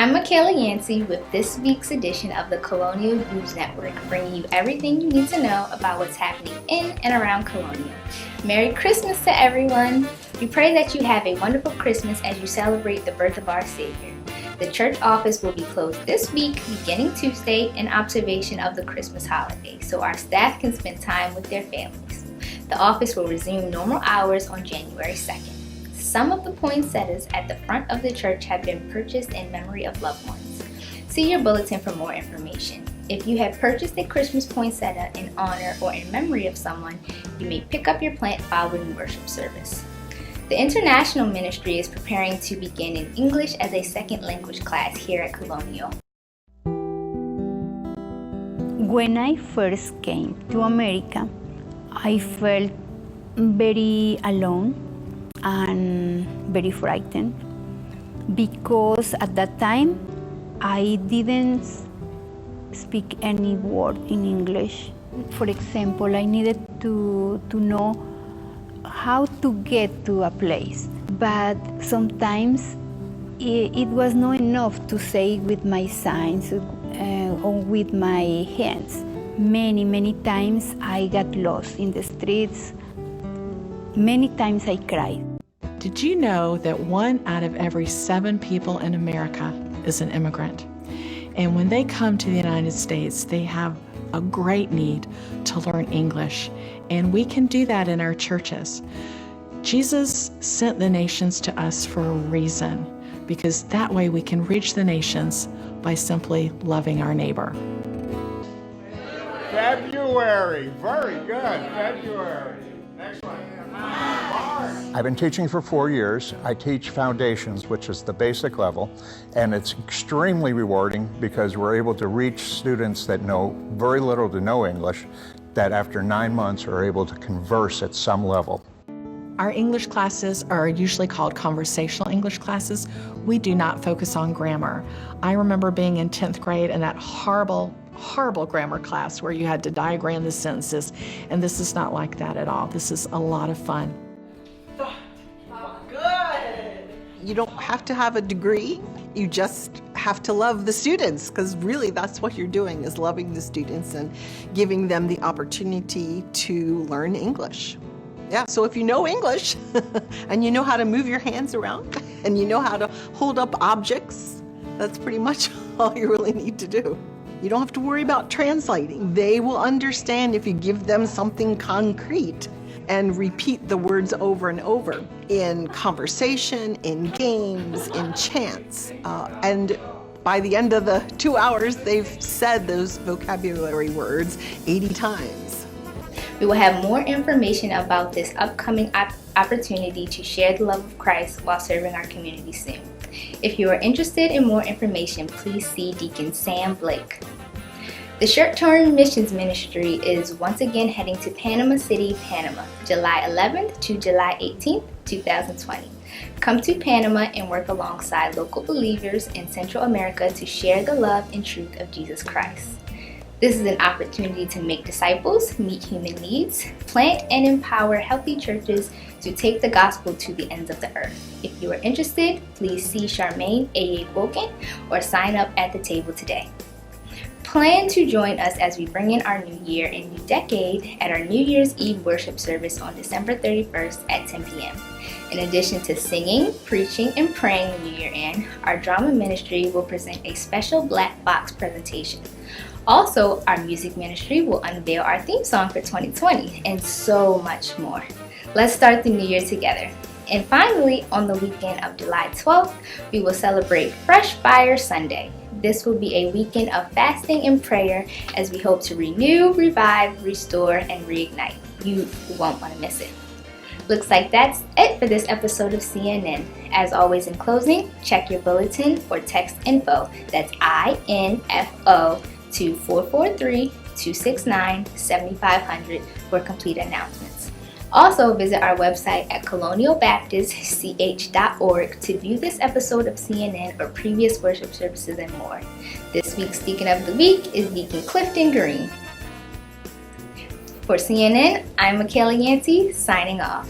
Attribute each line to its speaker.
Speaker 1: I'm Michaela Yancey with this week's edition of the Colonial News Network, bringing you everything you need to know about what's happening in and around Colonial. Merry Christmas to everyone! We pray that you have a wonderful Christmas as you celebrate the birth of our Savior. The church office will be closed this week, beginning Tuesday, in observation of the Christmas holiday, so our staff can spend time with their families. The office will resume normal hours on January 2nd. Some of the poinsettias at the front of the church have been purchased in memory of loved ones. See your bulletin for more information. If you have purchased a Christmas poinsettia in honor or in memory of someone, you may pick up your plant following worship service. The International Ministry is preparing to begin an English as a second language class here at Colonial.
Speaker 2: When I first came to America, I felt very alone and very frightened because at that time I didn't speak any word in English. For example, I needed to know how to get to a place, but sometimes it was not enough to say with my signs or with my hands. Many times I got lost in the streets. Many times I cried.
Speaker 3: Did you know that 1 out of every 7 people in America is an immigrant? And when they come to the United States, they have a great need to learn English. And we can do that in our churches. Jesus sent the nations to us for a reason, because that way we can reach the nations by simply loving our neighbor.
Speaker 4: February, very good, February. Next one.
Speaker 5: I've been teaching for 4 years. I teach foundations, which is the basic level, and it's extremely rewarding because we're able to reach students that know very little to no English, that after 9 months are able to converse at some level.
Speaker 3: Our English classes are usually called conversational English classes. We do not focus on grammar. I remember being in 10th grade and that horrible grammar class where you had to diagram the sentences, and this is not like that at all. This is a lot of fun.
Speaker 6: You don't have to have a degree, you just have to love the students, because really that's what you're doing, is loving the students and giving them the opportunity to learn English. Yeah, so if you know English and you know how to move your hands around and you know how to hold up objects, that's pretty much all you really need to do. You don't have to worry about translating. They will understand if you give them something concrete and repeat the words over and over in conversation, in games, in chants. And by the end of the 2 hours, they've said those vocabulary words 80 times.
Speaker 1: We will have more information about this upcoming opportunity to share the love of Christ while serving our community soon. If you are interested in more information, please see Deacon Sam Blake. The Short-Term Missions Ministry is once again heading to Panama City, Panama, July 11th to July 18th, 2020. Come to Panama and work alongside local believers in Central America to share the love and truth of Jesus Christ. This is an opportunity to make disciples, meet human needs, plant and empower healthy churches to take the gospel to the ends of the earth. If you are interested, please see Charmaine A.A. Wilkin or sign up at the table today. Plan to join us as we bring in our new year and new decade at our New Year's Eve worship service on December 31st at 10 p.m. In addition to singing, preaching, and praying the New Year in, our drama ministry will present a special black box presentation. Also, our music ministry will unveil our theme song for 2020 and so much more. Let's start the new year together. And finally, on the weekend of July 12th, we will celebrate Fresh Fire Sunday. This will be a weekend of fasting and prayer as we hope to renew, revive, restore, and reignite. You won't want to miss it. Looks like that's it for this episode of CNN. As always, in closing, check your bulletin or text info. That's INFO to 443-269-7500 for complete announcements. Also, visit our website at colonialbaptistch.org to view this episode of CNN or previous worship services and more. This week's Deacon of the Week is Deacon Clifton Green. For CNN, I'm Michaela Yancey, signing off.